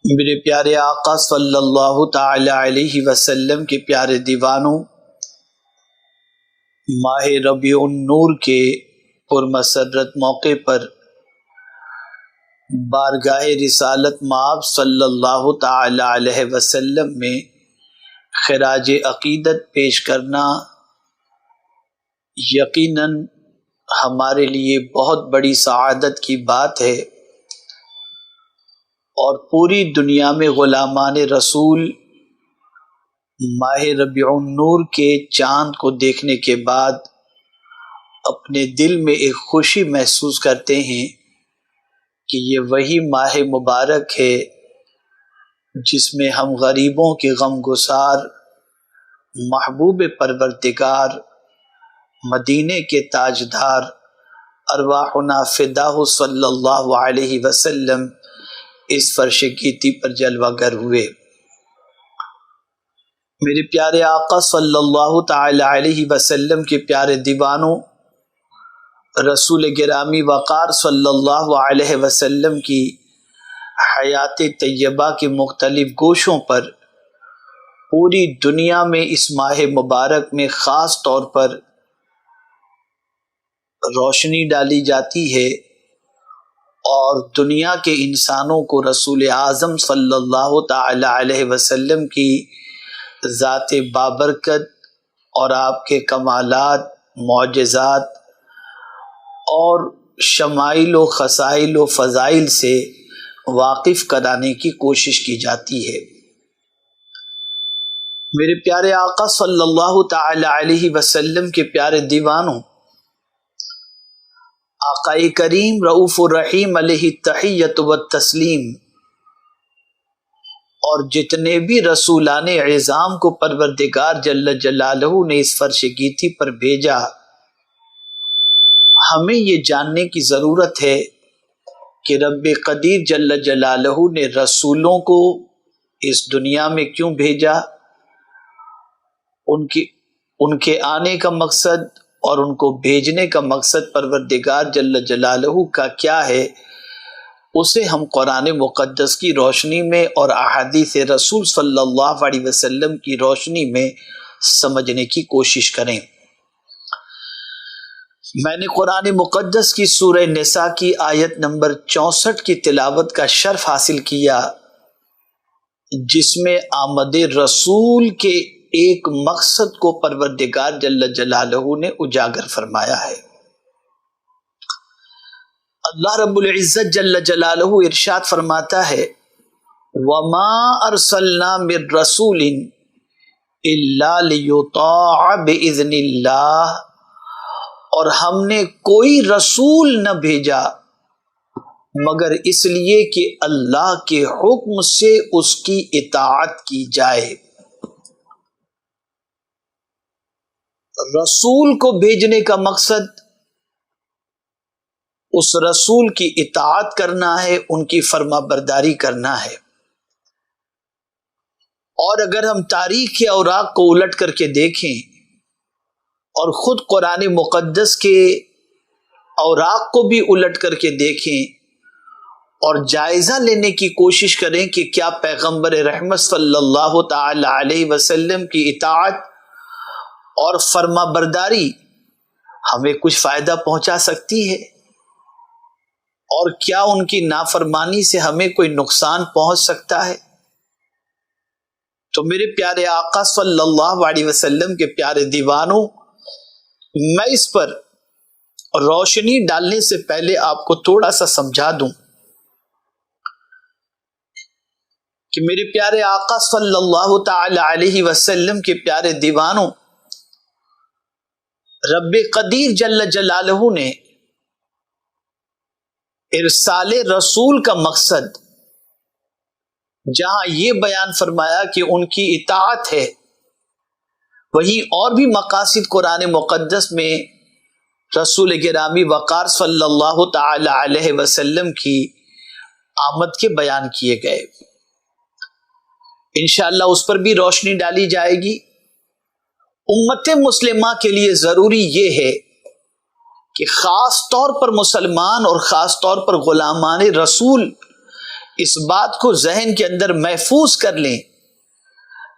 میرے پیارے آقا صلی اللہ تعالی علیہ وسلم کے پیارے دیوانوں، ماہ ربیع النور کے پرمسرت موقع پر بارگاہ رسالت مآب صلی اللہ تعالی علیہ وسلم میں خراج عقیدت پیش کرنا یقیناً ہمارے لیے بہت بڑی سعادت کی بات ہے، اور پوری دنیا میں غلامان رسول ماہ ربیع النور کے چاند کو دیکھنے کے بعد اپنے دل میں ایک خوشی محسوس کرتے ہیں کہ یہ وہی ماہ مبارک ہے جس میں ہم غریبوں کے غم گسار محبوب پروردگار مدینے کے تاجدار ارواحنا فداہ صلی اللہ علیہ وسلم اس فرش گیتی پر جلوہ گر ہوئے۔ میرے پیارے آقا صلی اللہ تعالی علیہ وسلم کے پیارے دیوانوں، رسول گرامی وقار صلی اللہ علیہ وسلم کی حیات طیبہ کے مختلف گوشوں پر پوری دنیا میں اس ماہ مبارک میں خاص طور پر روشنی ڈالی جاتی ہے، اور دنیا کے انسانوں کو رسول اعظم صلی اللہ تعالی علیہ وسلم کی ذات بابرکت اور آپ کے کمالات، معجزات اور شمائل و خصائل و فضائل سے واقف کرانے کی کوشش کی جاتی ہے۔ میرے پیارے آقا صلی اللہ تعالی علیہ وسلم کے پیارے دیوانوں، آقا کریم رؤوف الرحیم علیہ التحیۃ والتسلیم اور جتنے بھی رسولان عظام کو پروردگار جل جلالہ نے اس فرش گیتی پر بھیجا، ہمیں یہ جاننے کی ضرورت ہے کہ رب قدیر جل جلالہ نے رسولوں کو اس دنیا میں کیوں بھیجا، ان کے آنے کا مقصد اور ان کو بھیجنے کا مقصد پروردگار جل جلالہ کا کیا ہے، اسے ہم قرآن مقدس کی روشنی میں اور احادیث رسول صلی اللہ علیہ وسلم کی روشنی میں سمجھنے کی کوشش کریں۔ میں نے قرآن مقدس کی سورہ نساء کی آیت نمبر 64 کی تلاوت کا شرف حاصل کیا، جس میں آمد رسول کے ایک مقصد کو پروردگار جل جلالہ نے اجاگر فرمایا ہے۔ اللہ رب العزت جل جلالہ ارشاد فرماتا ہے، وَمَا أَرْسَلْنَا مِن رَّسُولٍ إِلَّا لِيُطَاعَ بِإِذْنِ اللَّهِ، اور ہم نے کوئی رسول نہ بھیجا مگر اس لیے کہ اللہ کے حکم سے اس کی اطاعت کی جائے۔ رسول کو بھیجنے کا مقصد اس رسول کی اطاعت کرنا ہے، ان کی فرما برداری کرنا ہے۔ اور اگر ہم تاریخ کے اوراق کو الٹ کر کے دیکھیں اور خود قرآن مقدس کے اوراق کو بھی الٹ کر کے دیکھیں اور جائزہ لینے کی کوشش کریں کہ کیا پیغمبر رحمت صلی اللہ تعالی علیہ وسلم کی اطاعت اور فرما برداری ہمیں کچھ فائدہ پہنچا سکتی ہے، اور کیا ان کی نافرمانی سے ہمیں کوئی نقصان پہنچ سکتا ہے؟ تو میرے پیارے آقا صلی اللہ علیہ وسلم کے پیارے دیوانوں، میں اس پر روشنی ڈالنے سے پہلے آپ کو تھوڑا سا سمجھا دوں کہ میرے پیارے آقا صلی اللہ تعالی علیہ وسلم کے پیارے دیوانوں، رب قدیر جل جلالہ نے ارسال رسول کا مقصد جہاں یہ بیان فرمایا کہ ان کی اطاعت ہے، وہیں اور بھی مقاصد قرآن مقدس میں رسول گرامی وقار صلی اللہ تعالی علیہ وسلم کی آمد کے بیان کیے گئے۔ انشاءاللہ اس پر بھی روشنی ڈالی جائے گی۔ امت مسلمہ کے لیے ضروری یہ ہے کہ خاص طور پر مسلمان اور خاص طور پر غلامان رسول اس بات کو ذہن کے اندر محفوظ کر لیں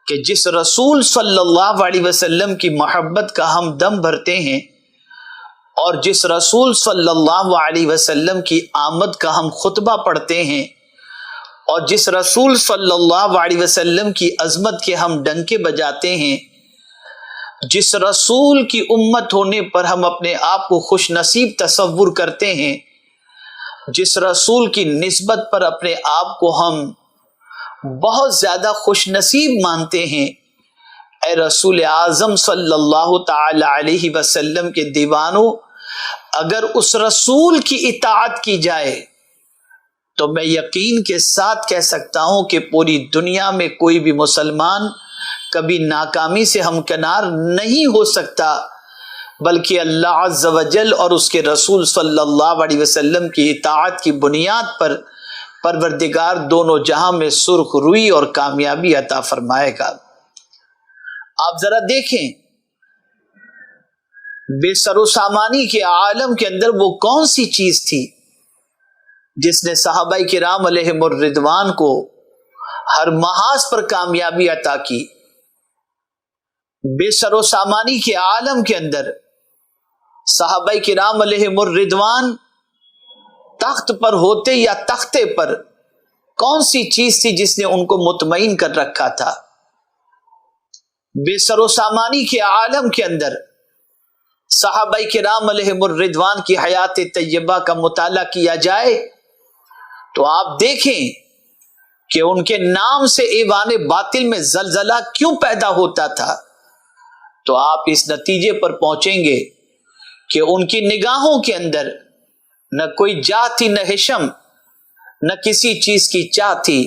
کہ جس رسول صلی اللہ علیہ وسلم کی محبت کا ہم دم بھرتے ہیں اور جس رسول صلی اللہ علیہ وسلم کی آمد کا ہم خطبہ پڑھتے ہیں اور جس رسول صلی اللہ علیہ وسلم کی عظمت کے ہم ڈنکے بجاتے ہیں، جس رسول کی امت ہونے پر ہم اپنے آپ کو خوش نصیب تصور کرتے ہیں، جس رسول کی نسبت پر اپنے آپ کو ہم بہت زیادہ خوش نصیب مانتے ہیں، اے رسول اعظم صلی اللہ تعالی علیہ وسلم کے دیوانوں، اگر اس رسول کی اطاعت کی جائے تو میں یقین کے ساتھ کہہ سکتا ہوں کہ پوری دنیا میں کوئی بھی مسلمان کبھی ناکامی سے ہمکنار نہیں ہو سکتا، بلکہ اللہ عز و جل اور اس کے رسول صلی اللہ علیہ وسلم کی اطاعت کی بنیاد پر پروردگار دونوں جہاں میں سرخ روئی اور کامیابی عطا فرمائے گا۔ آپ ذرا دیکھیں بے سر و سامانی کے عالم کے اندر وہ کون سی چیز تھی جس نے صحابہ کرام علیہم الرضوان کو ہر محاذ پر کامیابی عطا کی؟ بے سر و سامانی کے عالم کے اندر صحابہ کرام علیہم الرضوان تخت پر ہوتے یا تختے پر کون سی چیز تھی جس نے ان کو مطمئن کر رکھا تھا؟ بے سر و سامانی کے عالم کے اندر صحابہ کرام علیہم الرضوان کی حیات طیبہ کا مطالعہ کیا جائے تو آپ دیکھیں کہ ان کے نام سے ایوان باطل میں زلزلہ کیوں پیدا ہوتا تھا، تو آپ اس نتیجے پر پہنچیں گے کہ ان کی نگاہوں کے اندر نہ کوئی جا تھی، نہ حشم، نہ کسی چیز کی چاہ تھی،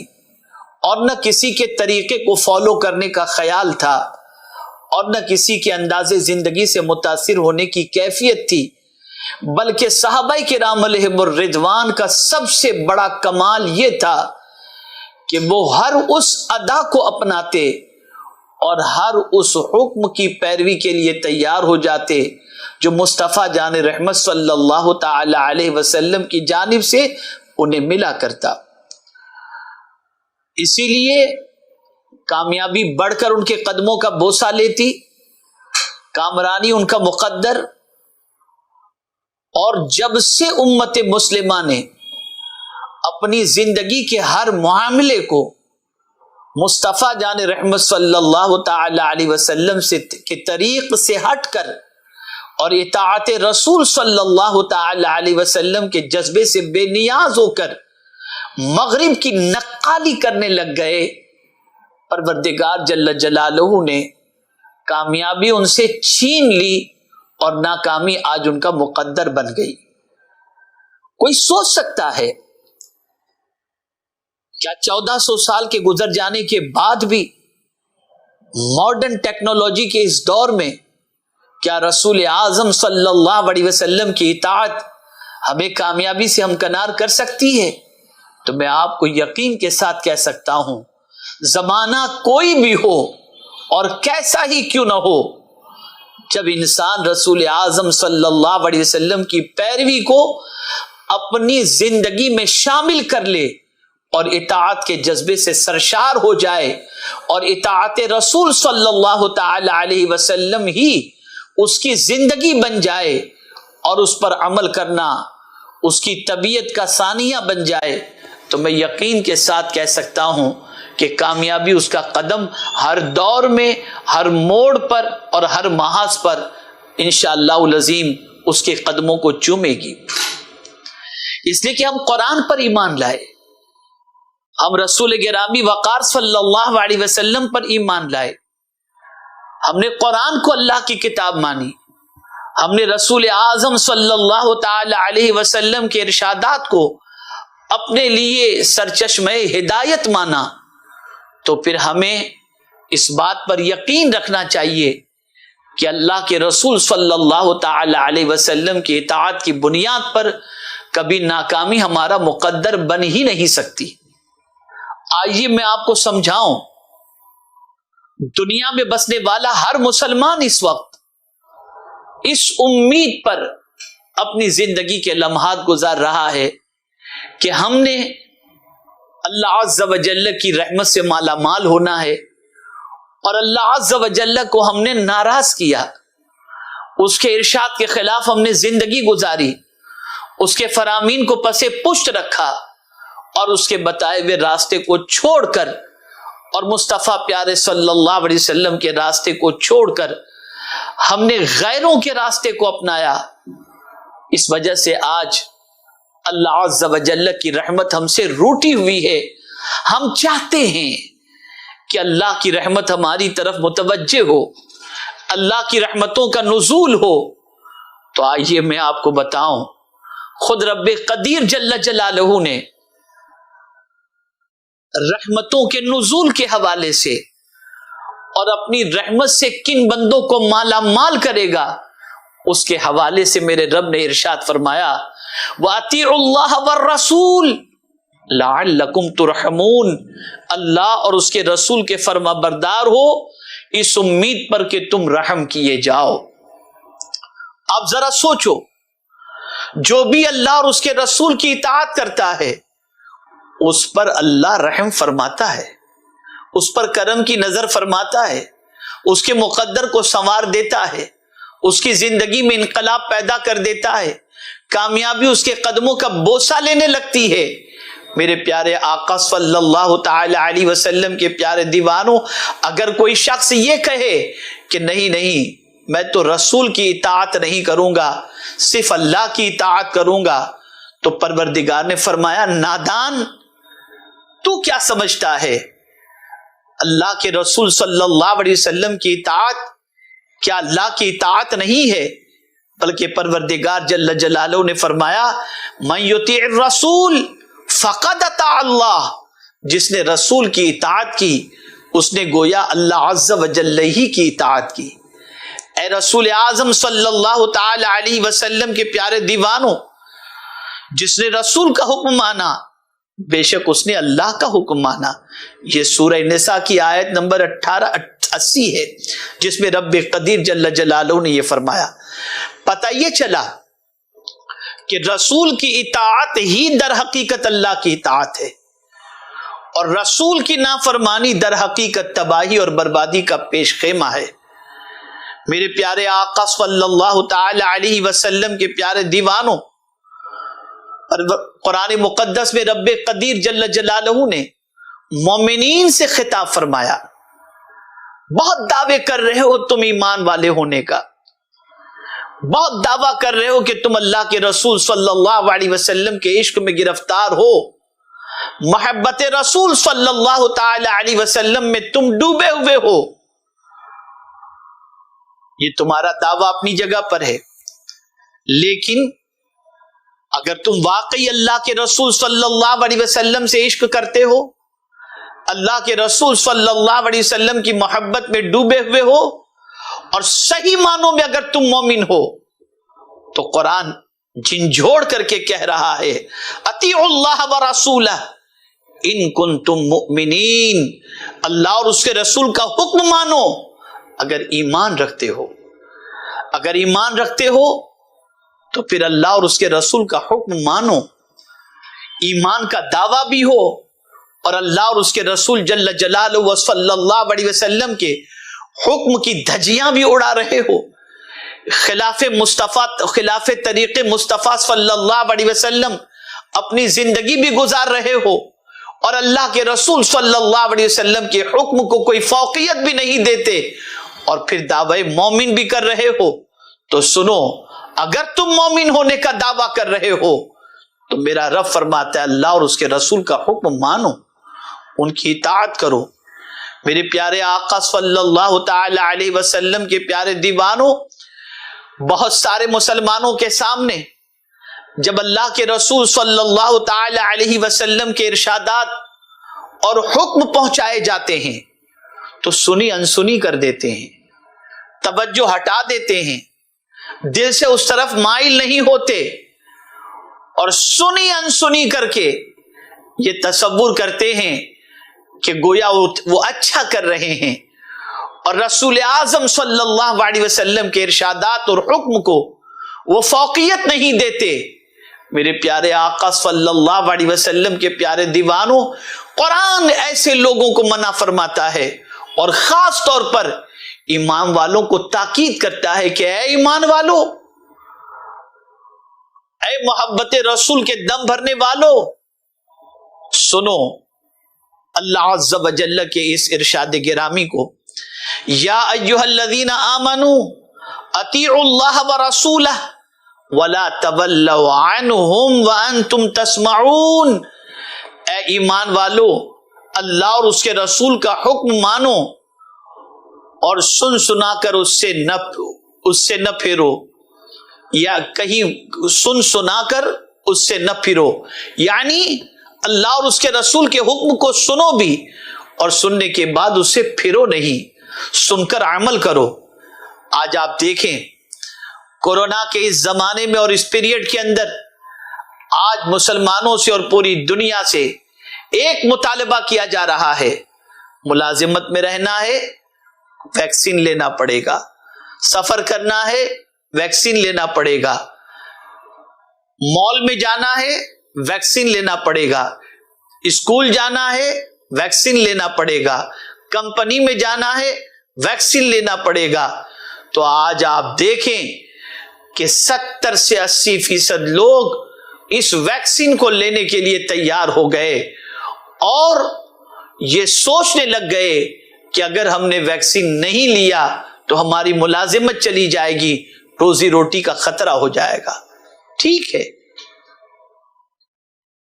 اور نہ کسی کے طریقے کو فالو کرنے کا خیال تھا، اور نہ کسی کے انداز زندگی سے متاثر ہونے کی کیفیت تھی، بلکہ صحابہ کرام علیہم الرضوان کا سب سے بڑا کمال یہ تھا کہ وہ ہر اس ادا کو اپناتے اور ہر اس حکم کی پیروی کے لیے تیار ہو جاتے جو مصطفیٰ جان رحمت صلی اللہ تعالی علیہ وسلم کی جانب سے انہیں ملا کرتا۔ اسی لیے کامیابی بڑھ کر ان کے قدموں کا بوسہ لیتی، کامرانی ان کا مقدر، اور جب سے امت مسلمہ نے اپنی زندگی کے ہر معاملے کو مصطفیٰ جان رحمت صلی اللہ تعالی علیہ وسلم کے طریق سے ہٹ کر اور اطاعت رسول صلی اللہ تعالی علیہ وسلم کے جذبے سے بے نیاز ہو کر مغرب کی نقالی کرنے لگ گئے، پروردگار جل جلالہ نے کامیابی ان سے چھین لی اور ناکامی آج ان کا مقدر بن گئی۔ کوئی سوچ سکتا ہے کیا 1400 سال کے گزر جانے کے بعد بھی ماڈرن ٹیکنالوجی کے اس دور میں کیا رسول اعظم صلی اللہ علیہ وسلم کی اطاعت ہمیں کامیابی سے ہمکنار کر سکتی ہے؟ تو میں آپ کو یقین کے ساتھ کہہ سکتا ہوں، زمانہ کوئی بھی ہو اور کیسا ہی کیوں نہ ہو، جب انسان رسول اعظم صلی اللہ علیہ وسلم کی پیروی کو اپنی زندگی میں شامل کر لے اور اطاعت کے جذبے سے سرشار ہو جائے اور اطاعت رسول صلی اللہ تعالی علیہ وسلم ہی اس کی زندگی بن جائے اور اس پر عمل کرنا اس کی طبیعت کا ثانیہ بن جائے، تو میں یقین کے ساتھ کہہ سکتا ہوں کہ کامیابی اس کا قدم ہر دور میں، ہر موڑ پر اور ہر محاذ پر انشاءاللہ العظیم اس کے قدموں کو چومے گی۔ اس لیے کہ ہم قرآن پر ایمان لائے، ہم رسول گرامی وقار صلی اللہ علیہ وسلم پر ایمان لائے، ہم نے قرآن کو اللہ کی کتاب مانی، ہم نے رسول اعظم صلی اللہ تعالی علیہ وسلم کے ارشادات کو اپنے لیے سرچشمہ ہدایت مانا، تو پھر ہمیں اس بات پر یقین رکھنا چاہیے کہ اللہ کے رسول صلی اللہ تعالی علیہ وسلم کی اطاعت کی بنیاد پر کبھی ناکامی ہمارا مقدر بن ہی نہیں سکتی۔ آئیے میں آپ کو سمجھاؤں، دنیا میں بسنے والا ہر مسلمان اس وقت اس امید پر اپنی زندگی کے لمحات گزار رہا ہے کہ ہم نے اللہ عز و جل کی رحمت سے مالا مال ہونا ہے، اور اللہ عز و جل کو ہم نے ناراض کیا، اس کے ارشاد کے خلاف ہم نے زندگی گزاری، اس کے فرامین کو پسے پشت رکھا، اور اس کے بتائے ہوئے راستے کو چھوڑ کر، اور مصطفیٰ پیارے صلی اللہ علیہ وسلم کے راستے کو چھوڑ کر ہم نے غیروں کے راستے کو اپنایا۔ اس وجہ سے آج اللہ عز و جل کی رحمت ہم سے روٹی ہوئی ہے۔ ہم چاہتے ہیں کہ اللہ کی رحمت ہماری طرف متوجہ ہو، اللہ کی رحمتوں کا نزول ہو۔ تو آئیے میں آپ کو بتاؤں، خود رب قدیر جل جلالہ نے رحمتوں کے نزول کے حوالے سے اور اپنی رحمت سے کن بندوں کو مالا مال کرے گا اس کے حوالے سے میرے رب نے ارشاد فرمایا، وَأَطِيعُوا اللَّهَ وَالرَّسُولَ لَعَلَّكُمْ تُرْحَمُونَ، اللہ اور اس کے رسول کے فرما بردار ہو اس امید پر کہ تم رحم کیے جاؤ۔ اب ذرا سوچو، جو بھی اللہ اور اس کے رسول کی اطاعت کرتا ہے اس پر اللہ رحم فرماتا ہے، اس پر کرم کی نظر فرماتا ہے، اس کے مقدر کو سنوار دیتا ہے، اس کی زندگی میں انقلاب پیدا کر دیتا ہے، کامیابی اس کے قدموں کا بوسہ لینے لگتی ہے۔ میرے پیارے آقا صلی اللہ تعالی علیہ وسلم کے پیارے دیوانوں، اگر کوئی شخص یہ کہے کہ نہیں میں تو رسول کی اطاعت نہیں کروں گا، صرف اللہ کی اطاعت کروں گا، تو پروردگار نے فرمایا، نادان، تو کیا سمجھتا ہے اللہ کے رسول صلی اللہ علیہ وسلم کی اطاعت کیا اللہ کی اطاعت نہیں ہے؟ بلکہ پروردگار جل جلالہ نے فرمایا، من یطیع الرسول فقد اطاع اللہ، جس نے رسول کی اطاعت کی اس نے گویا اللہ عز و جل ہی کی اطاعت کی۔ اے رسول اعظم صلی اللہ تعالی علیہ وسلم کے پیارے دیوانوں، جس نے رسول کا حکم مانا بے شک اس نے اللہ کا حکم مانا۔ یہ سورہ نساء کی آیت نمبر 1880 ہے، جس میں رب قدیر جل جلالہ نے یہ فرمایا۔ پتہ یہ چلا کہ رسول کی اطاعت ہی در حقیقت اللہ کی اطاعت ہے، اور رسول کی نافرمانی در حقیقت تباہی اور بربادی کا پیش خیمہ ہے۔ میرے پیارے آقا صلی اللہ تعالی علیہ وسلم کے پیارے دیوانوں، قرآن مقدس میں رب قدیر جل جلالہ نے مومنین سے خطاب فرمایا، بہت دعوے کر رہے ہو تم ایمان والے ہونے کا، بہت دعویٰ کر رہے ہو کہ تم اللہ کے رسول صلی اللہ علیہ وسلم کے عشق میں گرفتار ہو، محبت رسول صلی اللہ تعالی علیہ وسلم میں تم ڈوبے ہوئے ہو۔ یہ تمہارا دعویٰ اپنی جگہ پر ہے، لیکن اگر تم واقعی اللہ کے رسول صلی اللہ علیہ وسلم سے عشق کرتے ہو، اللہ کے رسول صلی اللہ علیہ وسلم کی محبت میں ڈوبے ہوئے ہو، اور صحیح معنوں میں اگر تم مومن ہو، تو قرآن جھنجھوڑ کر کے کہہ رہا ہے، اطیعوا اللہ ورسولہ ان کنتم مؤمنین، اللہ اور اس کے رسول کا حکم مانو اگر ایمان رکھتے ہو۔ اگر ایمان رکھتے ہو تو پھر اللہ اور اس کے رسول کا حکم مانو، ایمان کا دعویٰ بھی ہو، اور اللہ اور اس کے رسول جل جلالہ صلی اللہ علیہ وسلم کے حکم کی دھجیاں بھی اڑا رہے ہو، خلاف طریق مصطفیٰ صلی اللہ علیہ وسلم اپنی زندگی بھی گزار رہے ہو، اور اللہ کے رسول صلی اللہ علیہ وسلم کے حکم کو کوئی فوقیت بھی نہیں دیتے، اور پھر دعوی مومن بھی کر رہے ہو، تو سنو، اگر تم مومن ہونے کا دعویٰ کر رہے ہو تو میرا رب فرماتا ہے اللہ اور اس کے رسول کا حکم مانو، ان کی اطاعت کرو۔ میرے پیارے آقا صلی اللہ تعالی علیہ وسلم کے پیارے دیوانوں، بہت سارے مسلمانوں کے سامنے جب اللہ کے رسول صلی اللہ تعالی علیہ وسلم کے ارشادات اور حکم پہنچائے جاتے ہیں تو سنی انسنی کر دیتے ہیں، توجہ ہٹا دیتے ہیں، دل سے اس طرف مائل نہیں ہوتے، اور سنی انسنی کر کے یہ تصور کرتے ہیں کہ گویا وہ اچھا کر رہے ہیں، اور رسول اعظم صلی اللہ علیہ وسلم کے ارشادات اور حکم کو وہ فوقیت نہیں دیتے۔ میرے پیارے آقا صلی اللہ علیہ وسلم کے پیارے دیوانوں، قرآن ایسے لوگوں کو منع فرماتا ہے اور خاص طور پر ایمان والوں کو تاکید کرتا ہے کہ اے ایمان والو، اے محبت رسول کے دم بھرنے والو، سنو اللہ عز و جل کے اس ارشاد گرامی کو، یا ایھا الذین آمنوا اطیعوا اللہ ورسولہ ولا تولوا عنہم وانتم تسمعون، اے ایمان والو، اللہ اور اس کے رسول کا حکم مانو اور سن سنا کر اس سے نہ پھرو، یا کہیں سن سنا کر اس سے نہ پھرو، یعنی اللہ اور اس کے رسول کے حکم کو سنو بھی اور سننے کے بعد اس سے پھرو نہیں، سن کر عمل کرو۔ آج آپ دیکھیں کورونا کے اس زمانے میں اور اس پیریڈ کے اندر آج مسلمانوں سے اور پوری دنیا سے ایک مطالبہ کیا جا رہا ہے، ملازمت میں رہنا ہے ویکسین لینا پڑے گا، سفر کرنا ہے ویکسین لینا پڑے گا، مال میں جانا ہے ویکسین لینا پڑے گا، اسکول جانا ہے ویکسین لینا پڑے گا، کمپنی میں جانا ہے ویکسین لینا پڑے گا۔ تو آج آپ دیکھیں کہ 70 سے 80% لوگ اس ویکسین کو لینے کے لیے تیار ہو گئے اور یہ سوچنے لگ گئے کہ اگر ہم نے ویکسین نہیں لیا تو ہماری ملازمت چلی جائے گی، روزی روٹی کا خطرہ ہو جائے گا۔ ٹھیک ہے،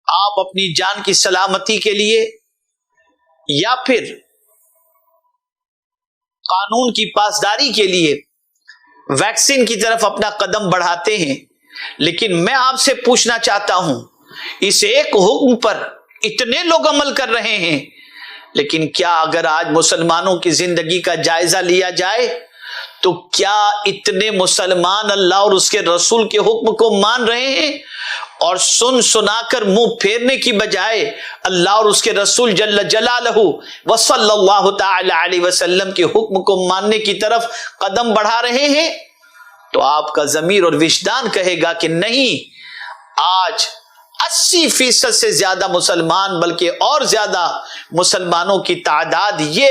آپ اپنی جان کی سلامتی کے لیے یا پھر قانون کی پاسداری کے لیے ویکسین کی طرف اپنا قدم بڑھاتے ہیں، لیکن میں آپ سے پوچھنا چاہتا ہوں، اس ایک حکم پر اتنے لوگ عمل کر رہے ہیں، لیکن کیا اگر آج مسلمانوں کی زندگی کا جائزہ لیا جائے تو کیا اتنے مسلمان اللہ اور اس کے رسول کے حکم کو مان رہے ہیں اور سن سنا کر منہ پھیرنے کی بجائے اللہ اور اس کے رسول جل جلالہ وصلی اللہ تعالی علیہ وسلم کے حکم کو ماننے کی طرف قدم بڑھا رہے ہیں؟ تو آپ کا ضمیر اور وجدان کہے گا کہ نہیں، آج 80% سے زیادہ مسلمان، بلکہ اور زیادہ مسلمانوں کی تعداد یہ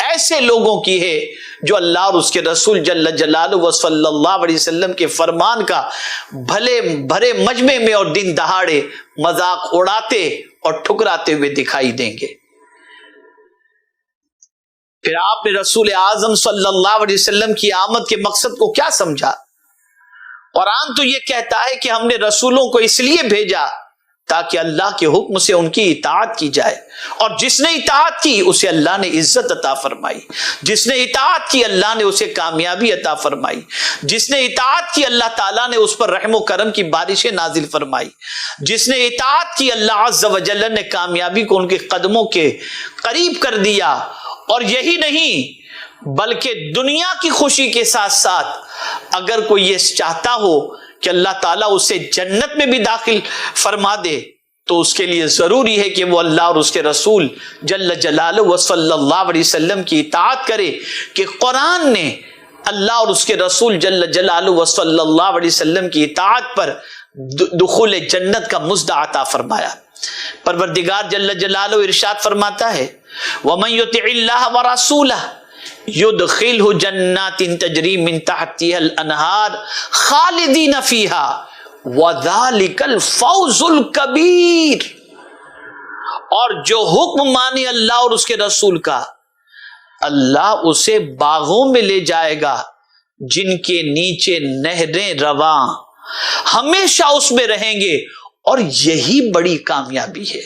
ایسے لوگوں کی ہے جو اللہ اور اس کے رسول جل جلالہ و صلی اللہ علیہ وسلم کے فرمان کا بھلے بھرے مجمع میں اور دن دہاڑے مذاق اڑاتے اور ٹھکراتے ہوئے دکھائی دیں گے۔ پھر آپ نے رسول اعظم صلی اللہ علیہ وسلم کی آمد کے مقصد کو کیا سمجھا؟ قرآن تو یہ کہتا ہے کہ ہم نے رسولوں کو اس لیے بھیجا تاکہ اللہ کے حکم سے ان کی اطاعت کی جائے، اور جس نے اطاعت کی اسے اللہ نے عزت عطا فرمائی، جس نے اطاعت کی اللہ نے اسے کامیابی عطا فرمائی، جس نے اطاعت کی اللہ تعالیٰ نے اس پر رحم و کرم کی بارشیں نازل فرمائی، جس نے اطاعت کی اللہ عز و جل نے کامیابی کو ان کے قدموں کے قریب کر دیا۔ اور یہی نہیں بلکہ دنیا کی خوشی کے ساتھ ساتھ اگر کوئی یہ چاہتا ہو کہ اللہ تعالیٰ اسے جنت میں بھی داخل فرما دے تو اس کے لیے ضروری ہے کہ وہ اللہ اور اس کے رسول جل جلالہ و صلی اللہ علیہ وسلم کی اطاعت کرے، کہ قرآن نے اللہ اور اس کے رسول جل جلالہ و صلی اللہ علیہ وسلم کی اطاعت پر دخول جنت کا مژدہ عطا فرمایا۔ پروردگار جل جلالہ ارشاد فرماتا ہے، وَمَن يُطِعِ اللَّهَ وَرَسُولَهُ يُدْخِلْهُ جَنَّاتٍ تَجْرِي مِن تَحْتِهَا الْأَنْهَارُ خَالِدِينَ فِيهَا وَذَلِكَ الْفَوْزُ الْكَبِيرُ، اور جو حکم مانے اللہ اور اس کے رسول کا، اللہ اسے باغوں میں لے جائے گا جن کے نیچے نہریں رواں، ہمیشہ اس میں رہیں گے، اور یہی بڑی کامیابی ہے۔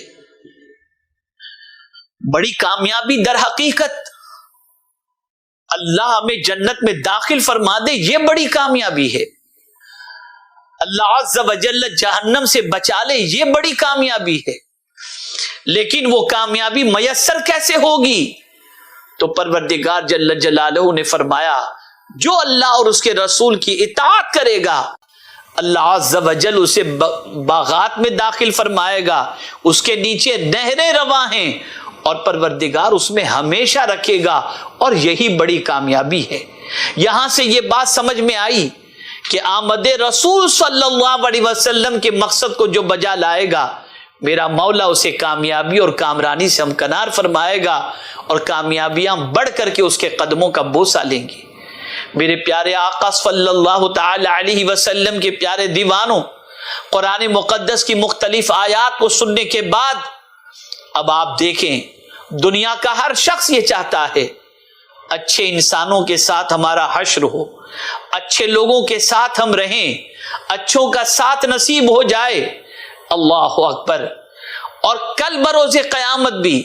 بڑی کامیابی در حقیقت اللہ ہمیں جنت میں داخل فرما دے، یہ بڑی کامیابی ہے۔ اللہ عز و جل جہنم سے بچا لے، یہ بڑی کامیابی ہے۔ لیکن وہ کامیابی میسر کیسے ہوگی؟ تو پروردگار جل جلالہ نے فرمایا، جو اللہ اور اس کے رسول کی اطاعت کرے گا اللہ عز و جل اسے باغات میں داخل فرمائے گا، اس کے نیچے نہریں رواں ہیں، اور پروردگار اس میں ہمیشہ رکھے گا، اور یہی بڑی کامیابی ہے۔ یہاں سے یہ بات سمجھ میں آئی کہ آمد رسول صلی اللہ علیہ وسلم کے مقصد کو جو بجا لائے گا میرا مولا اسے کامیابی اور کامرانی سے ہمکنار فرمائے گا اور کامیابیاں بڑھ کر کے اس کے قدموں کا بوسہ لیں گی۔ میرے پیارے آقا صلی اللہ تعالی علیہ وسلم کے پیارے دیوانوں، قرآن مقدس کی مختلف آیات کو سننے کے بعد اب آپ دیکھیں، دنیا کا ہر شخص یہ چاہتا ہے اچھے انسانوں کے ساتھ ہمارا حشر ہو، اچھے لوگوں کے ساتھ ہم رہیں، اچھوں کا ساتھ نصیب ہو جائے۔ اللہ اکبر۔ اور کل بروز قیامت بھی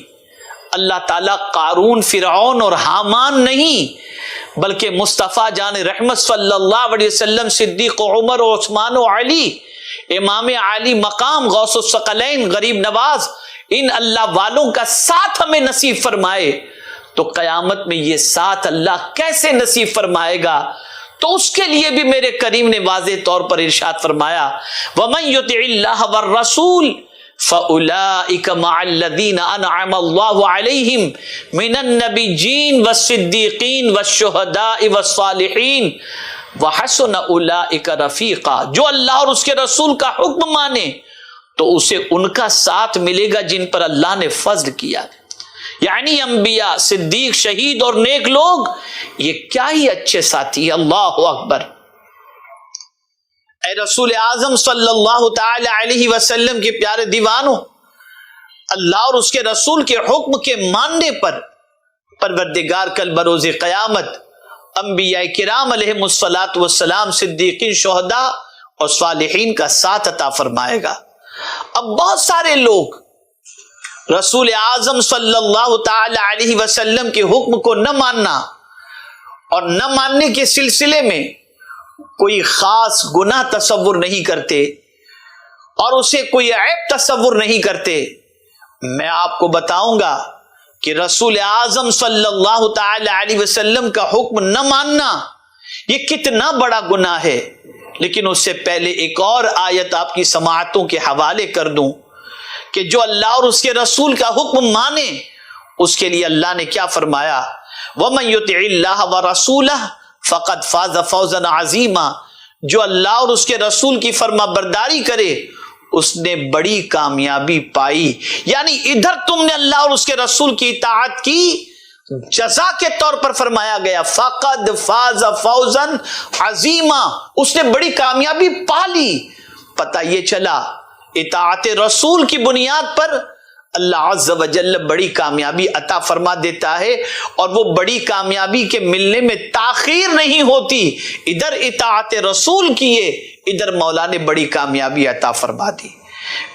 اللہ تعالیٰ قارون، فرعون اور حامان نہیں بلکہ مصطفیٰ جان رحمت صلی اللہ علیہ وسلم، صدیق عمر و عثمان و علی، امام علی مقام، غوث الثقلین، غریب نواز، ان اللہ والوں کا ساتھ ہمیں نصیب فرمائے تو قیامت میں یہ ساتھ اللہ کیسے نصیب فرمائے گا؟ تو اس کے لیے بھی میرے کریم نے واضح طور پر ارشاد فرمایا وَمَن يُطِعِ اللَّهَ وَالرَّسُولِ فَأُولَٰئِكَ مَعَ الَّذِينَ أَنْعَمَ اللَّهُ عَلَيْهِمْ مِنَ النَّبِيِّينَ وَالصِّدِّيقِينَ وَالشُّهَدَاءِ وَالصَّالِحِينَ وَحَسُنَ أُولَٰئِكَ رَفِيقًا۔ جو اللہ اور اس کے رسول کا حکم مانے تو اسے ان کا ساتھ ملے گا جن پر اللہ نے فضل کیا، یعنی انبیاء، صدیق، شہید اور نیک لوگ، یہ کیا ہی اچھے ساتھی۔ اللہ اکبر۔ اے رسول اعظم صلی اللہ تعالی علیہ وسلم کے پیارے دیوانوں، اللہ اور اس کے رسول کے حکم کے ماننے پر پروردگار کل بروز قیامت انبیاء کرام علیہم الصلاۃ والسلام، صدیقین، شہداء اور صالحین کا ساتھ عطا فرمائے گا۔ اب بہت سارے لوگ رسول اعظم صلی اللہ تعالی علیہ وسلم کے حکم کو نہ ماننا اور نہ ماننے کے سلسلے میں کوئی خاص گناہ تصور نہیں کرتے اور اسے کوئی عیب تصور نہیں کرتے۔ میں آپ کو بتاؤں گا کہ رسول اعظم صلی اللہ تعالی علیہ وسلم کا حکم نہ ماننا یہ کتنا بڑا گناہ ہے، لیکن اس سے پہلے ایک اور آیت آپ کی سماعتوں کے حوالے کر دوں کہ جو اللہ اور اس کے رسول کا حکم مانے اس کے لیے اللہ نے کیا فرمایا وَمَن يُطِعِ اللَّهَ وَرَسُولَهُ فَقَدْ فَازَ فَوْزًا عَظِيمًا۔ جو اللہ اور اس کے رسول کی فرما برداری کرے اس نے بڑی کامیابی پائی۔ یعنی ادھر تم نے اللہ اور اس کے رسول کی اطاعت کی، جزا کے طور پر فرمایا گیا فَقَدْ فَازَ فَوْزًا عَظِيمًا، اس نے بڑی کامیابی پا لی۔ پتہ یہ چلا اطاعت رسول کی بنیاد پر اللہ عز و جل بڑی کامیابی عطا فرما دیتا ہے، اور وہ بڑی کامیابی کے ملنے میں تاخیر نہیں ہوتی۔ ادھر اطاعت رسول کیے، ادھر مولا نے بڑی کامیابی عطا فرما دی۔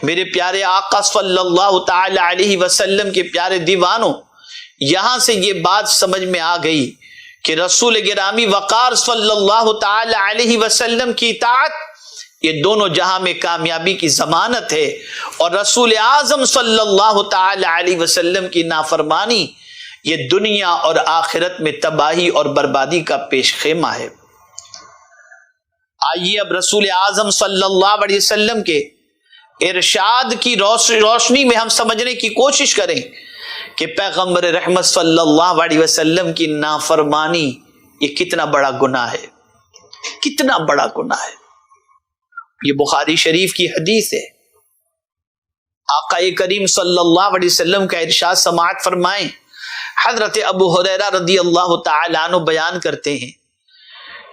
میرے پیارے آقا صلی اللہ تعالی علیہ وسلم کے پیارے دیوانوں، یہاں سے یہ بات سمجھ میں آ گئی کہ رسول گرامی وقار صلی اللہ تعالی علیہ وسلم کی اطاعت یہ دونوں جہاں میں کامیابی کی ضمانت ہے، اور رسول اعظم صلی اللہ تعالی علیہ وسلم کی نافرمانی یہ دنیا اور آخرت میں تباہی اور بربادی کا پیش خیمہ ہے۔ آئیے اب رسول اعظم صلی اللہ علیہ وسلم کے ارشاد کی روشنی میں ہم سمجھنے کی کوشش کریں کہ پیغمبر رحمت صلی اللہ علیہ وسلم کی نافرمانی یہ کتنا بڑا گناہ ہے، کتنا بڑا گناہ ہے۔ یہ بخاری شریف کی حدیث ہے۔ آقا کریم صلی اللہ علیہ وسلم کا ارشاد سماعت فرمائیں۔ حضرت ابو ہریرہ رضی اللہ تعالی عنہ بیان کرتے ہیں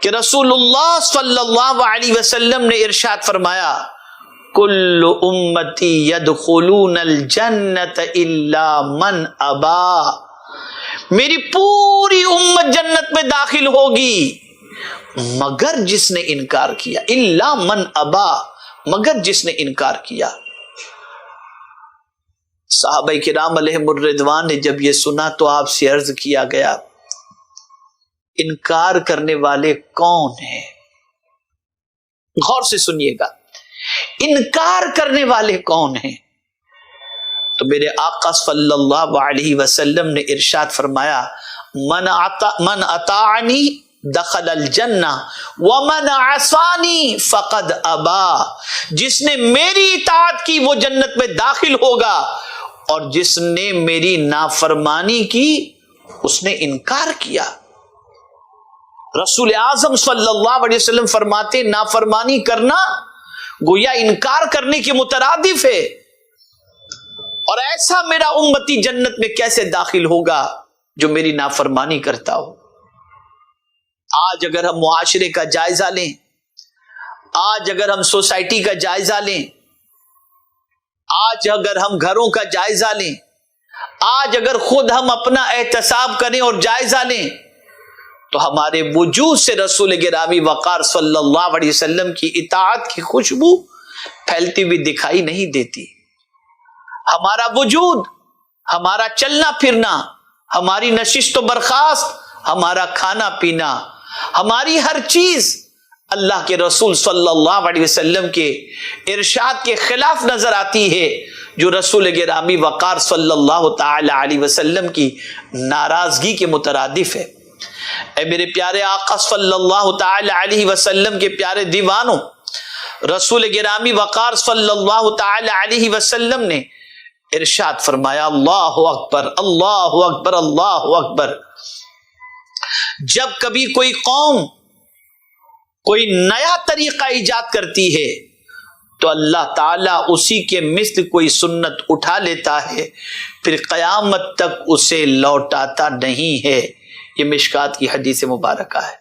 کہ رسول اللہ صلی اللہ علیہ وسلم نے ارشاد فرمایا کل امتی یدخلون الجنت الا من ابا، میری پوری امت جنت میں داخل ہوگی مگر جس نے انکار کیا، الا من ابا، مگر جس نے انکار کیا۔ صحابہ کرام علیہم الرضوان نے جب یہ سنا تو آپ سے عرض کیا گیا انکار کرنے والے کون ہیں؟ غور سے سنیے گا، انکار کرنے والے کون ہیں؟ تو میرے آقا صلی اللہ علیہ وسلم نے ارشاد فرمایا من اطاعنی دخل الجنہ ومن عصانی فقد ابا، جس نے میری اطاعت کی وہ جنت میں داخل ہوگا، اور جس نے میری نافرمانی کی اس نے انکار کیا۔ رسول اعظم صلی اللہ علیہ وسلم فرماتے نافرمانی کرنا گویا انکار کرنے کے مترادف ہے، اور ایسا میرا امتی جنت میں کیسے داخل ہوگا جو میری نافرمانی کرتا ہو۔ آج اگر ہم معاشرے کا جائزہ لیں، آج اگر ہم سوسائٹی کا جائزہ لیں، آج اگر ہم گھروں کا جائزہ لیں، آج اگر خود ہم اپنا احتساب کریں اور جائزہ لیں، تو ہمارے وجود سے رسول گرامی وقار صلی اللہ علیہ وسلم کی اطاعت کی خوشبو پھیلتی ہوئی دکھائی نہیں دیتی۔ ہمارا وجود، ہمارا چلنا پھرنا، ہماری نشست و برخاست، ہمارا کھانا پینا، ہماری ہر چیز اللہ کے رسول صلی اللہ علیہ وسلم کے ارشاد کے خلاف نظر آتی ہے، جو رسول گرامی وقار صلی اللہ تعالی علیہ وسلم کی ناراضگی کے مترادف ہے۔ اے میرے پیارے آقا صلی اللہ تعالی علیہ وسلم کے پیارے دیوانوں، رسول گرامی وقار صلی اللہ تعالی علیہ وسلم نے ارشاد فرمایا، اللہ اکبر اللہ اکبر اللہ اکبر۔ جب کبھی کوئی قوم کوئی نیا طریقہ ایجاد کرتی ہے تو اللہ تعالیٰ اسی کے مثل کوئی سنت اٹھا لیتا ہے، پھر قیامت تک اسے لوٹاتا نہیں ہے۔ یہ مشکات کی حدیث مبارکہ ہے۔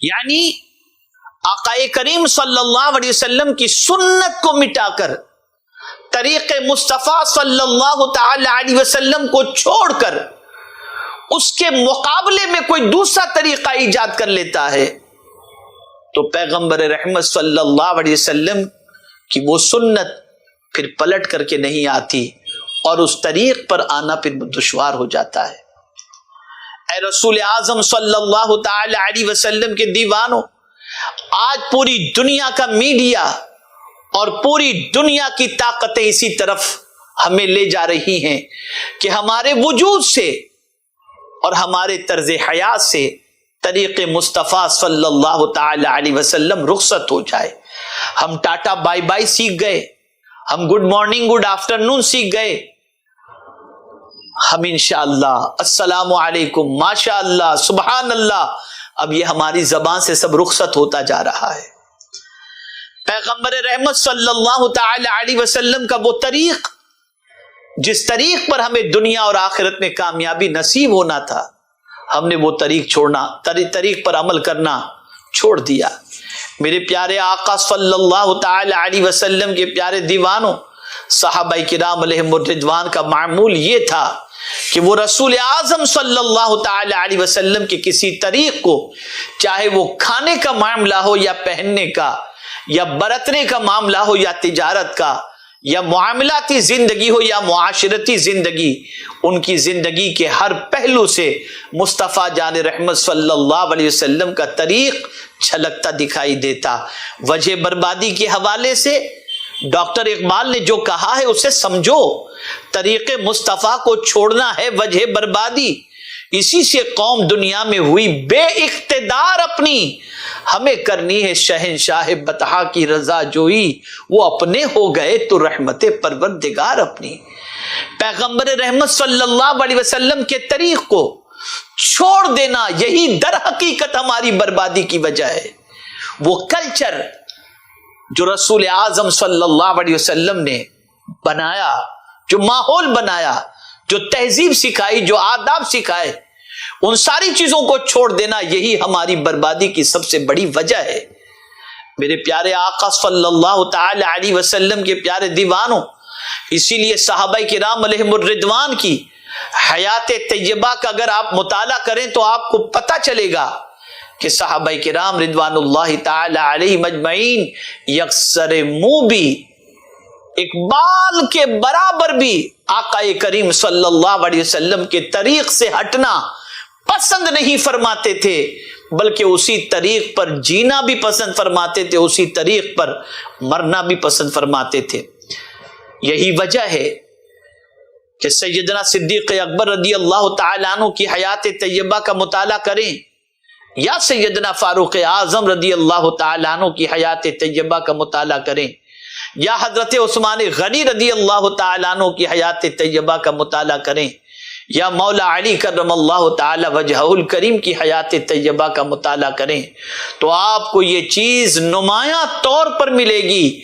یعنی آقا کریم صلی اللہ علیہ وسلم کی سنت کو مٹا کر، طریق مصطفیٰ صلی اللہ تعالی علیہ وسلم کو چھوڑ کر اس کے مقابلے میں کوئی دوسرا طریقہ ایجاد کر لیتا ہے، تو پیغمبر رحمت صلی اللہ علیہ وسلم کی وہ سنت پھر پلٹ کر کے نہیں آتی، اور اس طریق پر آنا پھر دشوار ہو جاتا ہے۔ اے رسول اعظم صلی اللہ تعالی علیہ وسلم کے دیوانوں، آج پوری دنیا کا میڈیا اور پوری دنیا کی طاقتیں اسی طرف ہمیں لے جا رہی ہیں کہ ہمارے وجود سے اور ہمارے طرز حیات سے طریق مصطفیٰ صلی اللہ تعالی علیہ وسلم رخصت ہو جائے۔ ہم ٹاٹا بائی بائی سیکھ گئے، ہم گڈ مارننگ گڈ آفٹرنون سیکھ گئے، ہم انشاءاللہ السلام علیکم ماشاء اللہ سبحان اللہ، اب یہ ہماری زبان سے سب رخصت ہوتا جا رہا ہے۔ پیغمبر رحمت صلی اللہ تعالی علیہ وسلم کا وہ طریق، جس طریق پر ہمیں دنیا اور آخرت میں کامیابی نصیب ہونا تھا، ہم نے وہ طریق پر عمل کرنا چھوڑ دیا۔ میرے پیارے آقا صلی اللہ تعالی علیہ وسلم کے پیارے دیوانوں، صحابہ کرام علیہم الرضوان کا معمول یہ تھا کہ وہ رسول اعظم صلی اللہ تعالی علیہ وسلم کے کسی طریق کو، چاہے وہ کھانے کا معاملہ ہو یا پہننے کا یا برتنے کا معاملہ ہو یا تجارت کا یا معاملاتی زندگی ہو یا معاشرتی زندگی، ان کی زندگی کے ہر پہلو سے مصطفیٰ جان رحمت صلی اللہ علیہ وسلم کا طریق چھلکتا دکھائی دیتا۔ وجہ بربادی کے حوالے سے ڈاکٹر اقبال نے جو کہا ہے اسے سمجھو، طریق مصطفیٰ کو چھوڑنا ہے وجہ بربادی، اسی سے قوم دنیا میں ہوئی بے اقتدار اپنی، ہمیں کرنی ہے شہنشاہ بطحا کی رضا جوئی، وہ اپنے ہو گئے تو رحمت پروردگار اپنی۔ پیغمبر رحمت صلی اللہ علیہ وسلم کے طریق کو چھوڑ دینا، یہی در حقیقت ہماری بربادی کی وجہ ہے۔ وہ کلچر جو رسول اعظم صلی اللہ علیہ وسلم نے بنایا، جو ماحول بنایا، جو تہذیب سکھائی، جو آداب سکھائے، ان ساری چیزوں کو چھوڑ دینا، یہی ہماری بربادی کی سب سے بڑی وجہ ہے۔ میرے پیارے آقا صلی اللہ تعالی علیہ وسلم کے پیارے دیوانوں، اسی لیے صحابہ کرام علیہم الرضوان کی حیات طیبہ کا اگر آپ مطالعہ کریں تو آپ کو پتہ چلے گا کہ صحابہ کرام رضوان اللہ تعالی علیہ مجمعین یکسر منہ بھی، ایک بال کے برابر بھی آقا کریم صلی اللہ علیہ وسلم کے طریق سے ہٹنا پسند نہیں فرماتے تھے، بلکہ اسی طریق پر جینا بھی پسند فرماتے تھے، اسی طریق پر مرنا بھی پسند فرماتے تھے۔ یہی وجہ ہے کہ سیدنا صدیق اکبر رضی اللہ تعالیٰ عنہ کی حیات طیبہ کا مطالعہ کریں، یا سیدنا فاروق اعظم رضی اللہ تعالیٰ عنہ کی حیات طیبہ کا مطالعہ کریں، یا حضرت عثمان غنی رضی اللہ تعالیٰ عنہ کی حیات طیبہ کا مطالعہ کریں، یا مولا علی کرم اللہ تعالی وجہہ الکریم کی حیات طیبہ کا مطالعہ کریں تو آپ کو یہ چیز نمایاں طور پر ملے گی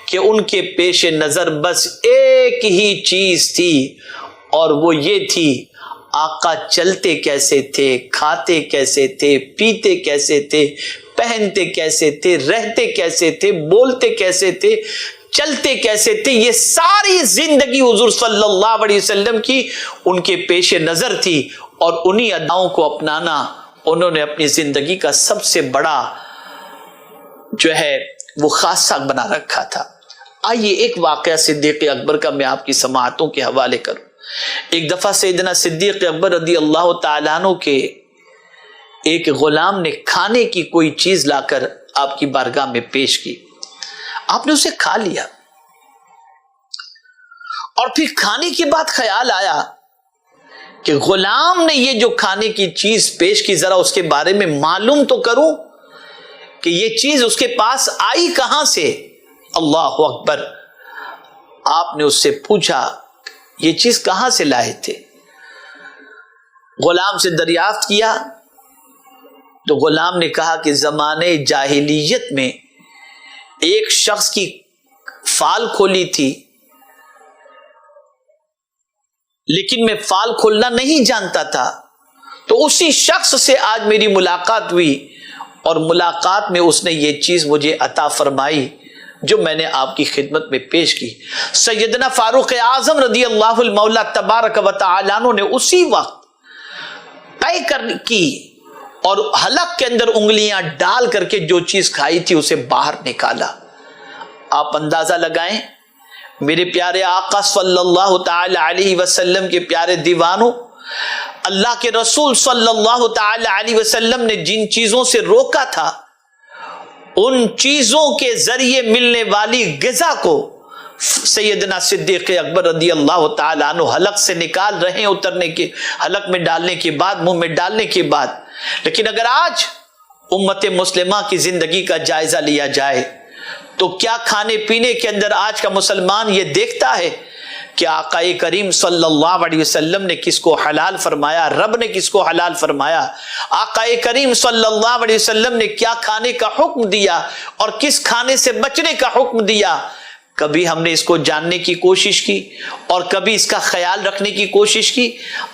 کہ ان کے پیش نظر بس ایک ہی چیز تھی، اور وہ یہ تھی آقا چلتے کیسے تھے، کھاتے کیسے تھے، پیتے کیسے تھے، پہنتے کیسے تھے، رہتے کیسے تھے، بولتے کیسے تھے، چلتے کیسے تھے، یہ ساری زندگی حضور صلی اللہ علیہ وسلم کی ان کے پیش نظر تھی، اور انہی اداؤں کو اپنانا انہوں نے اپنی زندگی کا سب سے بڑا جو ہے وہ خاصہ بنا رکھا تھا۔ آئیے ایک واقعہ صدیق اکبر کا میں آپ کی سماعتوں کے حوالے کروں۔ ایک دفعہ سیدنا صدیق اکبر رضی اللہ تعالیٰ عنہ کے ایک غلام نے کھانے کی کوئی چیز لا کر آپ کی بارگاہ میں پیش کی، آپ نے اسے کھا لیا، اور پھر کھانے کے بعد خیال آیا کہ غلام نے یہ جو کھانے کی چیز پیش کی، ذرا اس کے بارے میں معلوم تو کروں کہ یہ چیز اس کے پاس آئی کہاں سے۔ اللہ اکبر، آپ نے اس سے پوچھا یہ چیز کہاں سے لائے تھے؟ غلام سے دریافت کیا تو غلام نے کہا کہ زمانے جاہلیت میں ایک شخص کی فال کھولی تھی، لیکن میں فال کھولنا نہیں جانتا تھا، تو اسی شخص سے آج میری ملاقات ہوئی، اور ملاقات میں اس نے یہ چیز مجھے عطا فرمائی جو میں نے آپ کی خدمت میں پیش کی۔ سیدنا فاروق اعظم رضی اللہ المولا تبارک و تعالی عنہ نے اسی وقت طے کی اور حلق کے اندر انگلیاں ڈال کر کے جو چیز کھائی تھی اسے باہر نکالا۔ آپ اندازہ لگائیں میرے پیارے آقا صلی اللہ تعالی علیہ وسلم کے پیارے دیوانوں، اللہ کے رسول صلی اللہ تعالی علیہ وسلم نے جن چیزوں سے روکا تھا، ان چیزوں کے ذریعے ملنے والی غذا کو سیدنا صدیق اکبر رضی اللہ تعالیٰ عنہ حلق سے نکال رہے ہیں، اترنے کے حلق میں ڈالنے کے بعد، منہ میں ڈالنے کے بعد۔ لیکن اگر آج امت مسلمہ کی زندگی کا جائزہ لیا جائے تو کیا کھانے پینے کے اندر آج کا مسلمان یہ دیکھتا ہے کہ آقا کریم صلی اللہ علیہ وسلم نے کس کو حلال فرمایا، رب نے کس کو حلال فرمایا، آقا کریم صلی اللہ علیہ وسلم نے کیا کھانے کا حکم دیا اور کس کھانے سے بچنے کا حکم دیا؟ کبھی ہم نے اس کو جاننے کی کوشش کی اور کبھی اس کا خیال رکھنے کی کوشش کی؟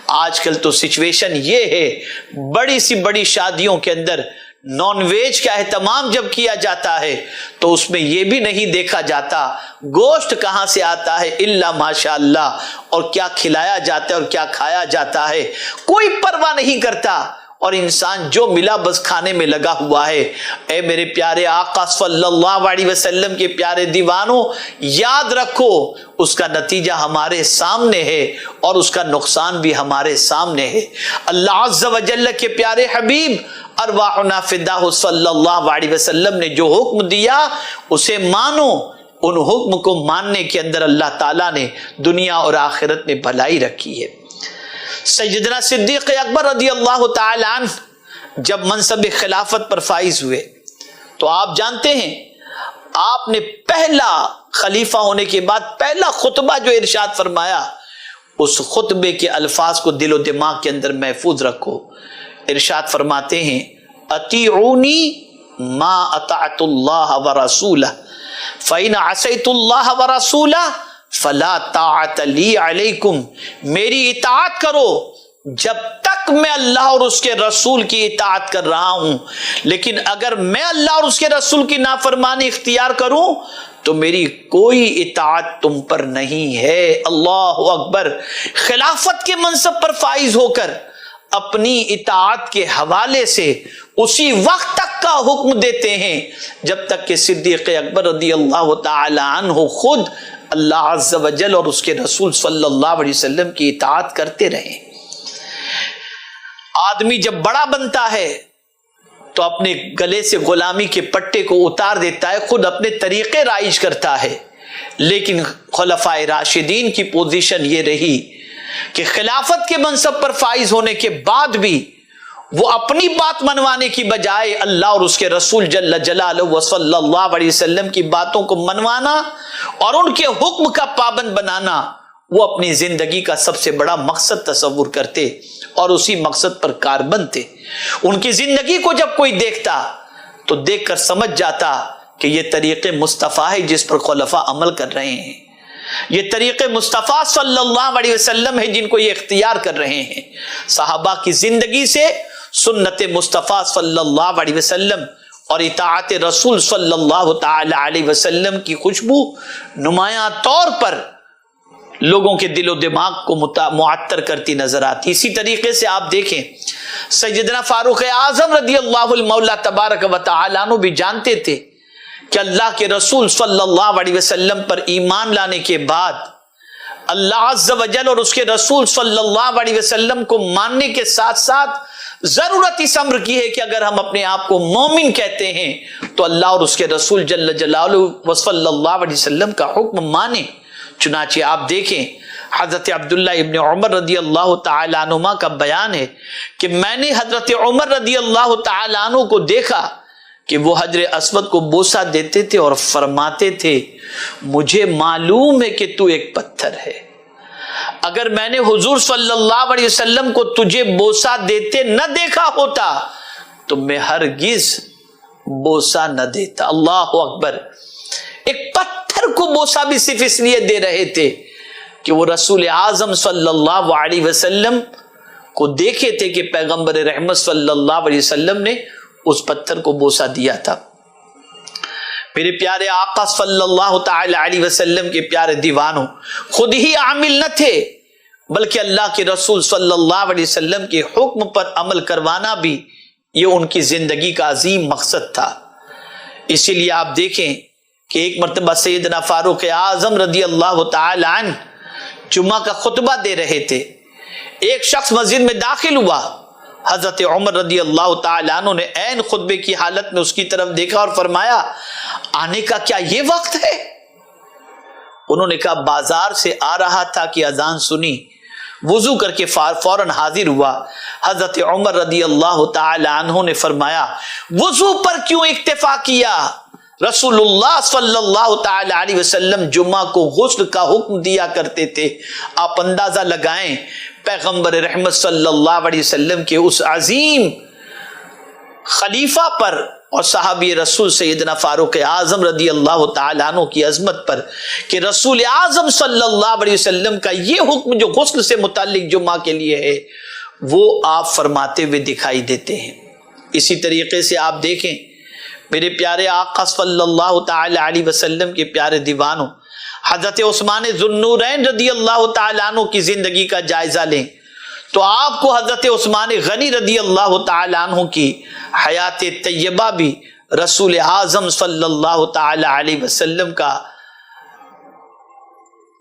آج کل تو سچویشن یہ ہے، بڑی سی بڑی شادیوں کے اندر نان ویج کا اہتمام جب کیا جاتا ہے تو اس میں یہ بھی نہیں دیکھا جاتا گوشت کہاں سے آتا ہے الا ماشاء اللہ، اور کیا کھلایا جاتا ہے اور کیا کھایا جاتا ہے کوئی پرواہ نہیں کرتا، اور انسان جو ملا بس کھانے میں لگا ہوا ہے۔ اے میرے پیارے آقا صلی اللہ علیہ وسلم کے پیارے دیوانوں، یاد رکھو اس کا نتیجہ ہمارے سامنے ہے اور اس کا نقصان بھی ہمارے سامنے ہے۔ اللہ عز و جل کے پیارے حبیب ارواحنا فداہ صلی اللہ علیہ وسلم نے جو حکم دیا اسے مانو، ان حکم کو ماننے کے اندر اللہ تعالیٰ نے دنیا اور آخرت میں بھلائی رکھی ہے۔ سیدنا صدیق اکبر رضی اللہ تعالی عنہ جب منصب خلافت پر فائز ہوئے تو آپ جانتے ہیں آپ نے پہلا خلیفہ ہونے کے بعد پہلا خطبہ جو ارشاد فرمایا، اس خطبے کے الفاظ کو دل و دماغ کے اندر محفوظ رکھو۔ ارشاد فرماتے ہیں اطیعونی ما اطعت اللہ ورسولہ فإن عصیت اللہ ورسولہ فلا طاعت لی علیکم، میری اطاعت کرو جب تک میں اللہ اور اس کے رسول کی اطاعت کر رہا ہوں، لیکن اگر میں اللہ اور اس کے رسول کی نافرمانی اختیار کروں تو میری کوئی اطاعت تم پر نہیں ہے۔ اللہ اکبر، خلافت کے منصب پر فائز ہو کر اپنی اطاعت کے حوالے سے اسی وقت تک کا حکم دیتے ہیں جب تک کہ صدیق اکبر رضی اللہ تعالی عنہ خود اللہ عز و جل اور اس کے رسول صلی اللہ علیہ وسلم کی اطاعت کرتے رہے۔ آدمی جب بڑا بنتا ہے تو اپنے گلے سے غلامی کے پٹے کو اتار دیتا ہے، خود اپنے طریقے رائج کرتا ہے، لیکن خلفائے راشدین کی پوزیشن یہ رہی کہ خلافت کے منصب پر فائز ہونے کے بعد بھی وہ اپنی بات منوانے کی بجائے اللہ اور اس کے رسول جل جلالہ و صلی اللہ علیہ وسلم کی باتوں کو منوانا اور ان کے حکم کا پابند بنانا، وہ اپنی زندگی کا سب سے بڑا مقصد تصور کرتے اور اسی مقصد پر کاربند تھے۔ ان کی زندگی کو جب کوئی دیکھتا تو دیکھ کر سمجھ جاتا کہ یہ طریق مصطفیٰ ہے جس پر خلفاء عمل کر رہے ہیں، یہ طریق مصطفیٰ صلی اللہ علیہ وسلم ہے جن کو یہ اختیار کر رہے ہیں۔ صحابہ کی زندگی سے سنت مصطفیٰ صلی اللہ علیہ وسلم اور اطاعت رسول صلی اللہ تعالی علیہ وسلم کی خوشبو نمایاں طور پر لوگوں کے دل و دماغ کو معطر کرتی نظر آتی۔ اسی طریقے سے آپ دیکھیں سیدنا فاروق اعظم رضی اللہ المولا تبارک و تعالی عنہ بھی جانتے تھے کہ اللہ کے رسول صلی اللہ علیہ وسلم پر ایمان لانے کے بعد اللہ عز و جل اور اس کے رسول صلی اللہ علیہ وسلم کو ماننے کے ساتھ ساتھ ضرورت اس امر کی ہے کہ اگر ہم اپنے آپ کو مومن کہتے ہیں تو اللہ اور اس کے رسول جل جلالہ صلی اللہ علیہ وسلم کا حکم مانیں۔ چنانچہ آپ دیکھیں حضرت عبداللہ ابن عمر رضی اللہ تعالی عنہما کا بیان ہے کہ میں نے حضرت عمر رضی اللہ تعالی عنہ کو دیکھا کہ وہ حجر اسود کو بوسہ دیتے تھے اور فرماتے تھے مجھے معلوم ہے کہ تو ایک پتھر ہے، اگر میں نے حضور صلی اللہ علیہ وسلم کو تجھے بوسہ دیتے نہ دیکھا ہوتا تو میں ہرگز بوسہ نہ دیتا۔ اللہ اکبر! ایک پتھر کو بوسہ بھی صرف اس لیے دے رہے تھے کہ وہ رسول اعظم صلی اللہ علیہ وسلم کو دیکھے تھے کہ پیغمبر رحمت صلی اللہ علیہ وسلم نے اس پتھر کو بوسہ دیا تھا۔ میرے پیارے آقا صلی اللہ تعالی علیہ وسلم کے پیارے دیوانوں خود ہی عامل نہ تھے بلکہ اللہ کے رسول صلی اللہ علیہ وسلم کے حکم پر عمل کروانا بھی یہ ان کی زندگی کا عظیم مقصد تھا۔ اسی لیے آپ دیکھیں کہ ایک مرتبہ سیدنا فاروق اعظم رضی اللہ تعالی عنہ جمعہ کا خطبہ دے رہے تھے، ایک شخص مسجد میں داخل ہوا، حضرت عمر رضی اللہ تعالی عنہ نے عین خطبے کی حالت میں اس کی طرف دیکھا اور فرمایا آنے کا کیا یہ وقت ہے؟ انہوں نے کہا بازار سے آ رہا تھا کہ اذان سنی، وضو کر کے فوراً حاضر ہوا۔ حضرت عمر رضی اللہ تعالی عنہ نے فرمایا وضو پر کیوں اکتفا کیا؟ رسول اللہ صلی اللہ تعالی علیہ وسلم جمعہ کو غسل کا حکم دیا کرتے تھے۔ آپ اندازہ لگائیں پیغمبر رحمت صلی اللہ علیہ وسلم کے اس عظیم خلیفہ پر اور صحابی رسول سیدنا فاروق اعظم رضی اللہ تعالیٰ عنہ کی عظمت پر کہ رسول اعظم صلی اللہ علیہ وسلم کا یہ حکم جو غسل سے متعلق جمعہ کے لیے ہے وہ آپ فرماتے ہوئے دکھائی دیتے ہیں۔ اسی طریقے سے آپ دیکھیں میرے پیارے آقا صلی اللہ تعالی علیہ وسلم کے پیارے دیوانوں حضرت عثمان ذو النورین رضی اللہ تعالیٰ عنہ کی زندگی کا جائزہ لیں تو آپ کو حضرت عثمان غنی رضی اللہ تعالیٰ عنہ کی حیات طیبہ بھی رسول اعظم صلی اللہ تعالی علیہ وسلم کا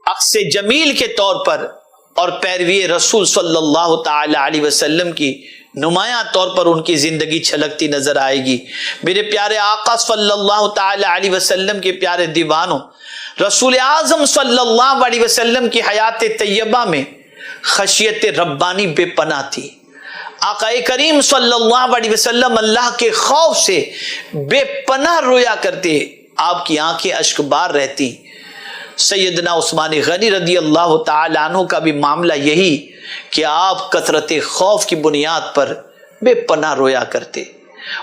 عکس جمیل کے طور پر اور پیروی رسول صلی اللہ تعالی علیہ وسلم کی نمایاں طور پر ان کی زندگی چھلکتی نظر آئے گی۔ میرے پیارے آقا صلی اللہ تعالی علیہ وسلم کے پیارے دیوانوں رسول اعظم صلی اللہ علیہ وسلم کی حیات طیبہ میں خشیت ربانی بے پناہ تھی۔ آقا کریم صلی اللہ علیہ وسلم اللہ کے خوف سے بے پناہ رویا کرتے، آپ کی آنکھیں اشک بار رہتی۔ سیدنا عثمان غنی رضی اللہ تعالی عنہ کا بھی معاملہ یہی کہ آپ کثرت خوف کی بنیاد پر بے پناہ رویا کرتے۔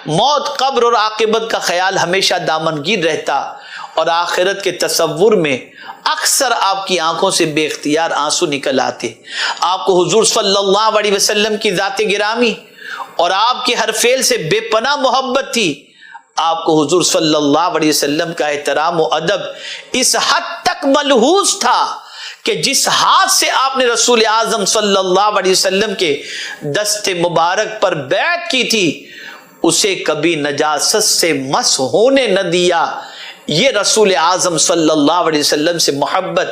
موت، قبر اور عاقبت کا خیال ہمیشہ دامنگیر رہتا اور آخرت کے تصور میں اکثر آپ کی آنکھوں سے بے اختیار آنسو نکل آتے۔ آپ کو حضور صلی اللہ علیہ وسلم کی ذات گرامی اور آپ کے ہر فعل سے بے پناہ محبت تھی۔ آپ کو حضور صلی اللہ علیہ وسلم کا احترام و ادب اس حد تک ملحوظ تھا کہ جس ہاتھ سے آپ نے رسول اعظم صلی اللہ علیہ وسلم کے دست مبارک پر بیعت کی تھی اسے کبھی نجاست سے مس ہونے نہ دیا۔ یہ رسول اعظم صلی اللہ علیہ وسلم سے محبت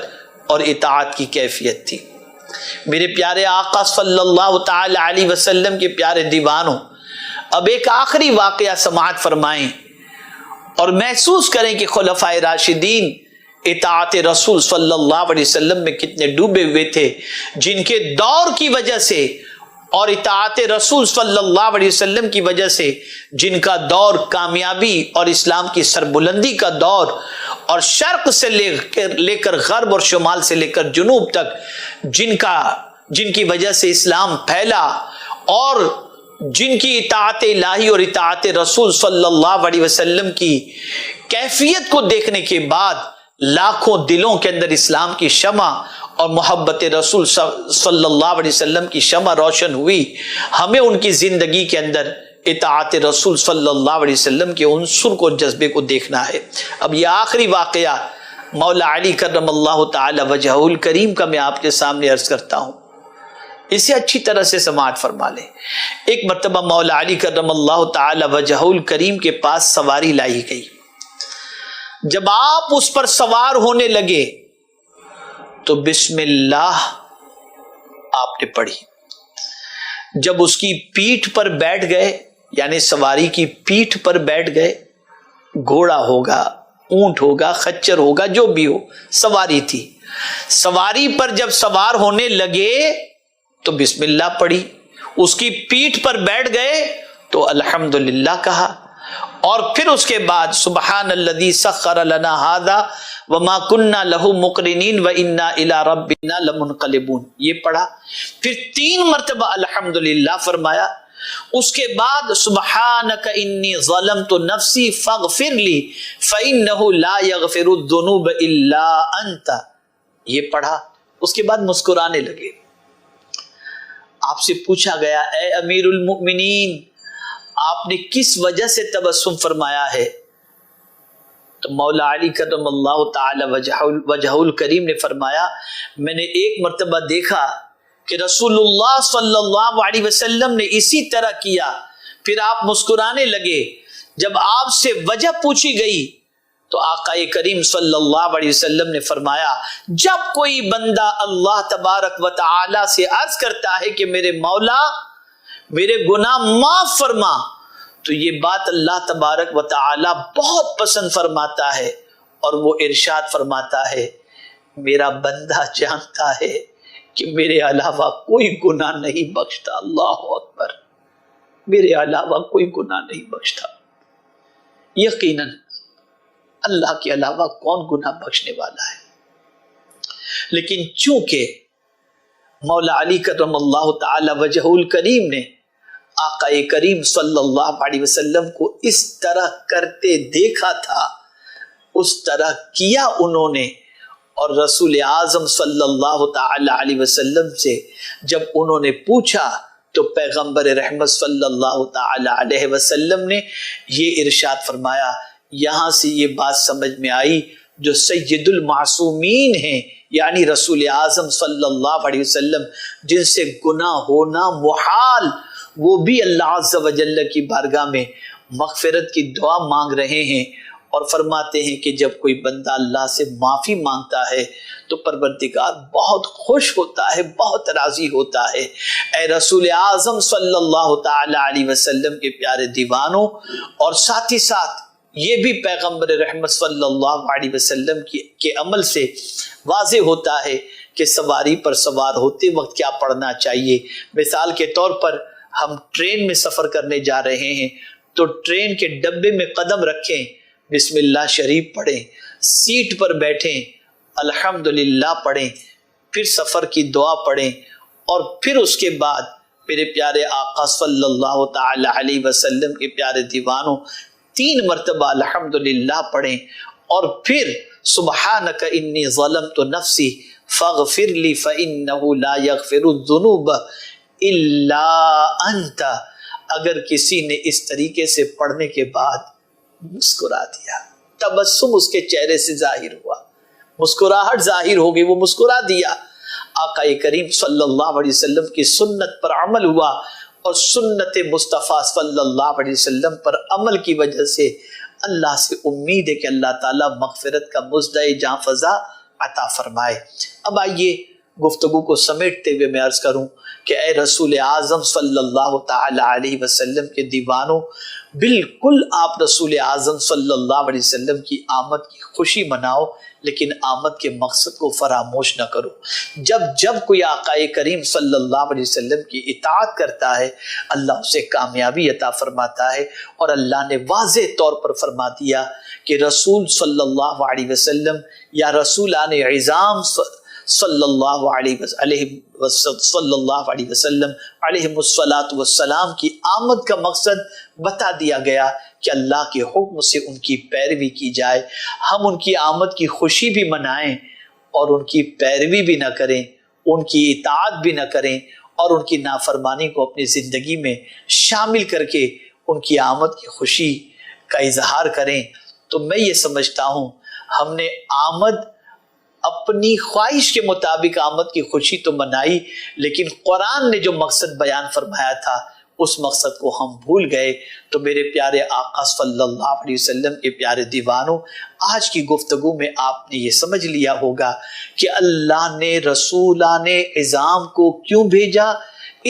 اور اطاعت کی کیفیت تھی۔ میرے پیارے آقا صلی اللہ تعالی علیہ وسلم کے پیارے دیوانوں اب ایک آخری واقعہ سماعت فرمائیں اور محسوس کریں کہ خلفائے راشدین اطاعت رسول صلی اللہ علیہ وسلم میں کتنے ڈوبے ہوئے تھے، جن کے دور کی وجہ سے اور اطاعت رسول صلی اللہ علیہ وسلم کی وجہ سے جن کا دور کامیابی اور اسلام کی سربلندی کا دور اور شرق سے لے کر غرب اور شمال سے لے کر جنوب تک جن کی وجہ سے اسلام پھیلا، اور جن کی اطاعت الہی اور اطاعت رسول صلی اللہ علیہ وسلم کی کیفیت کو دیکھنے کے بعد لاکھوں دلوں کے اندر اسلام کی شمع اور محبت رسول صلی اللہ علیہ وسلم کی شمع روشن ہوئی، ہمیں ان کی زندگی کے اندر اطاعت رسول صلی اللہ علیہ وسلم کے عنصر کو، جذبے کو دیکھنا ہے۔ اب یہ آخری واقعہ مولا علی کرم اللہ تعالی وجہہ الکریم کا میں آپ کے سامنے عرض کرتا ہوں، اسے اچھی طرح سے سماعت فرما لیں۔ ایک مرتبہ مولا علی کرم اللہ تعالی وجہہ الکریم کے پاس سواری لائی گئی۔ جب آپ اس پر سوار ہونے لگے تو بسم اللہ آپ نے پڑھی۔ جب اس کی پیٹھ پر بیٹھ گئے، یعنی سواری کی پیٹھ پر بیٹھ گئے، گھوڑا ہوگا، اونٹ ہوگا، خچر ہوگا، جو بھی ہو، سواری تھی، سواری پر جب سوار ہونے لگے تو بسم اللہ پڑھی، اس کی پیٹھ پر بیٹھ گئے تو الحمدللہ کہا، اور پھر اس کے بعد سبحان الذی سخر لنا ھذا وما كنا له مقرنین وانا الی ربنا لمنقلبون، یہ پڑھا، پھر 3 مرتبہ الحمدللہ فرمایا، اس کے بعد سبحانک انی ظلمت نفسی فاغفر لی فانہ لا یغفر الذنوب الا انت، یہ پڑھا، اس کے بعد مسکرانے لگے۔ آپ سے پوچھا گیا اے امیر المؤمنین آپ نے کس وجہ سے تبسم فرمایا ہے؟ تو مولا علی کرم اللہ تعالی وجہہ الکریم نے فرمایا میں نے ایک مرتبہ دیکھا کہ رسول اللہ صلی اللہ علیہ وسلم نے اسی طرح کیا، پھر آپ مسکرانے لگے۔ جب آپ سے وجہ پوچھی گئی تو آقا کریم صلی اللہ علیہ وسلم نے فرمایا جب کوئی بندہ اللہ تبارک و تعالی سے عرض کرتا ہے کہ میرے مولا میرے گناہ معاف فرما، تو یہ بات اللہ تبارک و تعالی بہت پسند فرماتا ہے، اور وہ ارشاد فرماتا ہے میرا بندہ جانتا ہے کہ میرے علاوہ کوئی گناہ نہیں بخشتا۔ اللہ اکبر، میرے علاوہ کوئی گناہ نہیں بخشتا۔ یقیناً اللہ کے علاوہ کون گناہ بخشنے والا ہے، لیکن چونکہ مولا علی کرم اللہ تعالی وجہہ الکریم نے آقا کریم صلی اللہ علیہ وسلم کو اس طرح کرتے دیکھا تھا، اس طرح کیا انہوں نے، اور رسول اعظم صلی اللہ تعالی علیہ وسلم سے جب انہوں نے پوچھا تو پیغمبر رحمت صلی اللہ تعالی علیہ وسلم نے یہ ارشاد فرمایا۔ یہاں سے یہ بات سمجھ میں آئی جو سید المعصومین ہیں یعنی رسول اعظم صلی اللہ علیہ وسلم، جن سے گناہ ہونا محال، وہ بھی اللہ عز و جل کی بارگاہ میں مغفرت کی دعا مانگ رہے ہیں، اور فرماتے ہیں کہ جب کوئی بندہ اللہ سے معافی مانگتا ہے تو پروردگار بہت خوش ہوتا ہے، بہت راضی ہوتا ہے۔ اے رسول اعظم صلی اللہ تعالی علیہ وسلم کے پیارے دیوانوں، اور ساتھ ہی ساتھ یہ بھی پیغمبر رحمت صلی اللہ علیہ وسلم کے عمل سے واضح ہوتا ہے کہ سواری پر سوار ہوتے وقت کیا پڑھنا چاہیے۔ مثال کے طور پر ہم ٹرین میں سفر کرنے جا رہے ہیں تو ٹرین کے ڈبے میں قدم رکھیں، بسم اللہ شریف پڑھیں، سیٹ پر بیٹھیں، الحمدللہ پڑھیں، پھر سفر کی دعا پڑھیں، اور پھر اس کے بعد میرے پیارے آقا صلی اللہ تعالی علیہ وسلم کے پیارے دیوانوں 3 مرتبہ الحمدللہ پڑھیں، اور پھر سبحانک انی ظلمت نفسی فاغفر لی فانہ لا یغفر الذنوب الا انت۔ اگر کسی نے اس طریقے سے پڑھنے کے بعد مسکرا دیا، تبسم اس کے چہرے سے ظاہر ہوا، مسکراہٹ ظاہر ہو گئی، وہ مسکرا دیا، آقا کریم صلی اللہ علیہ وسلم کی سنت پر عمل ہوا، اور سنت مصطفیٰ صلی اللہ علیہ وسلم پر عمل کی وجہ سے اللہ سے امید ہے کہ اللہ تعالیٰ مغفرت کا مزدہ جاں فضا عطا فرمائے۔ اب آئیے گفتگو کو سمیٹتے ہوئے میں عرض کروں کہ اے رسول اعظم صلی اللہ تعالی علیہ وسلم کے دیوانوں، بالکل آپ رسول اعظم صلی اللہ علیہ وسلم کی آمد کی خوشی مناؤ، لیکن آمد کے مقصد کو فراموش نہ کرو۔ جب جب کوئی آقا کریم صلی اللہ علیہ وسلم کی اطاعت کرتا ہے اللہ اسے کامیابی عطا فرماتا ہے، اور اللہ نے واضح طور پر فرما دیا کہ رسول صلی اللہ علیہ وسلم یا رسولان عظام صلی اللہ علیہ وسلم علیہ الصلاۃ والسلام کی آمد کا مقصد بتا دیا گیا کہ اللہ کے حکم سے ان کی پیروی کی جائے۔ ہم ان کی آمد کی خوشی بھی منائیں اور ان کی پیروی بھی نہ کریں، ان کی اطاعت بھی نہ کریں، اور ان کی نافرمانی کو اپنی زندگی میں شامل کر کے ان کی آمد کی خوشی کا اظہار کریں۔ تو میں یہ سمجھتا ہوں ہم نے آمد اپنی خواہش کے مطابق آمد کی خوشی تو منائی، لیکن قرآن نے جو مقصد بیان فرمایا تھا اس مقصد کو ہم بھول گئے۔ تو میرے پیارے آقا صلی اللہ علیہ وسلم کے پیارے دیوانوں، آج کی گفتگو میں آپ نے یہ سمجھ لیا ہوگا کہ اللہ نے رسولان عظام کو کیوں بھیجا۔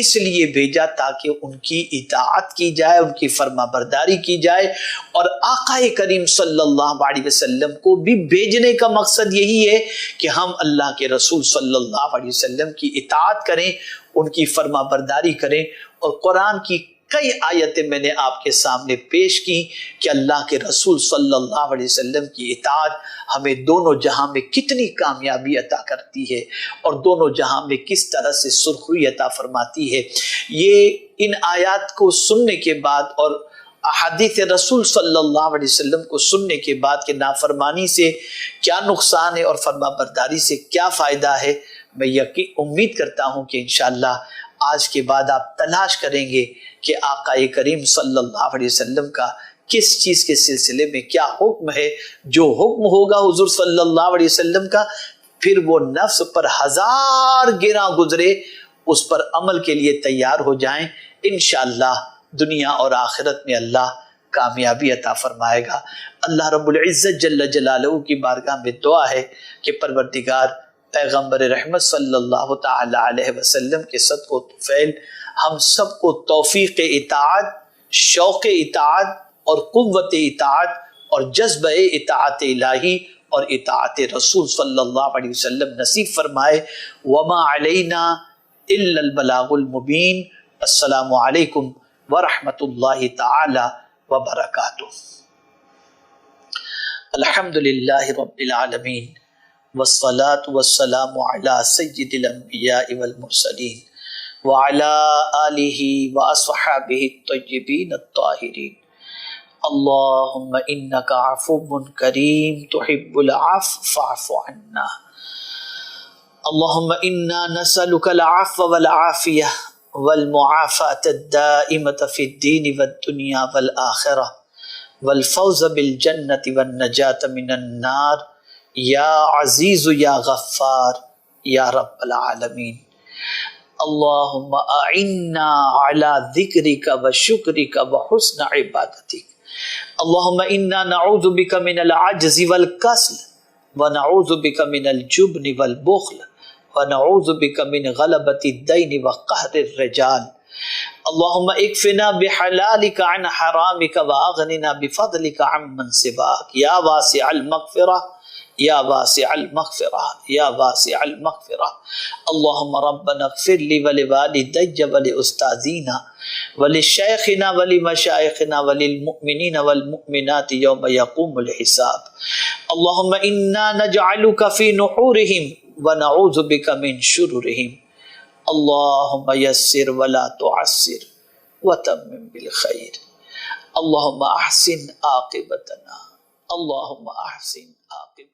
اس لیے بھیجا تاکہ ان کی اطاعت کی جائے، ان کی فرما برداری کی جائے، اور آقا کریم صلی اللہ علیہ وسلم کو بھی بھیجنے کا مقصد یہی ہے کہ ہم اللہ کے رسول صلی اللہ علیہ وسلم کی اطاعت کریں، ان کی فرما برداری کریں۔ اور قرآن کی کئی آیتیں میں نے آپ کے سامنے پیش کی کہ اللہ کے رسول صلی اللہ علیہ وسلم کی اطاعت ہمیں دونوں جہاں میں کتنی کامیابی عطا کرتی ہے اور دونوں جہاں میں کس طرح سے سرخروئی عطا فرماتی ہے۔ یہ ان آیات کو سننے کے بعد اور احادیث رسول صلی اللہ علیہ وسلم کو سننے کے بعد کہ نافرمانی سے کیا نقصان ہے اور فرما برداری سے کیا فائدہ ہے، میں امید کرتا ہوں کہ انشاءاللہ آج کے بعد آپ تلاش کریں گے کہ آقا کریم صلی اللہ علیہ وسلم کا کس چیز کے سلسلے میں کیا حکم ہے۔ جو حکم ہوگا حضور صلی اللہ علیہ وسلم کا، پھر وہ نفس پر ہزار گراں گزرے اس پر عمل کے لیے تیار ہو جائیں۔ انشاءاللہ دنیا اور آخرت میں اللہ کامیابی عطا فرمائے گا۔ اللہ رب العزت جل جلالہ کی بارگاہ میں دعا ہے کہ پروردگار پیغمبر رحمت صلی اللہ تعالی علیہ وسلم کے صدق و طفیل ہم سب کو توفیق اطاعت، شوق اطاعت اور قوت اطاعت اور جذبہ اطاعت الہی اور اطاعت رسول صلی اللہ علیہ وسلم نصیب فرمائے۔ وما علینا الا البلاغ المبین۔ السلام علیکم ورحمۃ اللہ تعالی وبرکاتہ۔ الحمدللہ رب العالمین والصلاة والسلام علی سید الانبیاء والمرسلین وعلی آلہ واصحابہ الطیبین الطاہرین۔ اللہم انک عفو کریم تحب العفو فاعف عنا۔ اللہم انا نسألک العفو والعافیہ والمعافاة الدائمة فی الدین والدنیا والآخرہ والفوز بالجنة والنجاة من النار یا عزیز یا غفار یا رب العالمین۔ اللہم اعنا علی ذکرک و شکرک و حسن عبادتک۔ اللہم انا نعوذ بک من العجز والکسل ونعوذ بک من الجبن والبخل ونعوذ بک من غلبۃ الدین وقہر الرجال۔ اللہم اکفنا بحلالک عن حرامک واغننا بفضلک عمن سواک یا واسع المغفرہ یا واسع المغفرہ یا واسع المغفرہ۔ اللہم ربنا اغفر لی ولوالدی ولأستاذینا ولشیخنا ولمشائخنا وللمؤمنین والمؤمنات یوم یقوم الحساب۔ اللہم انا نجعلک فی نحورہم ونعوذ بک من شرورہم۔ اللہم یسر ولا تعسر وتمم بالخیر۔ اللہم احسن عاقبتنا، اللہم احسن عاقبتنا۔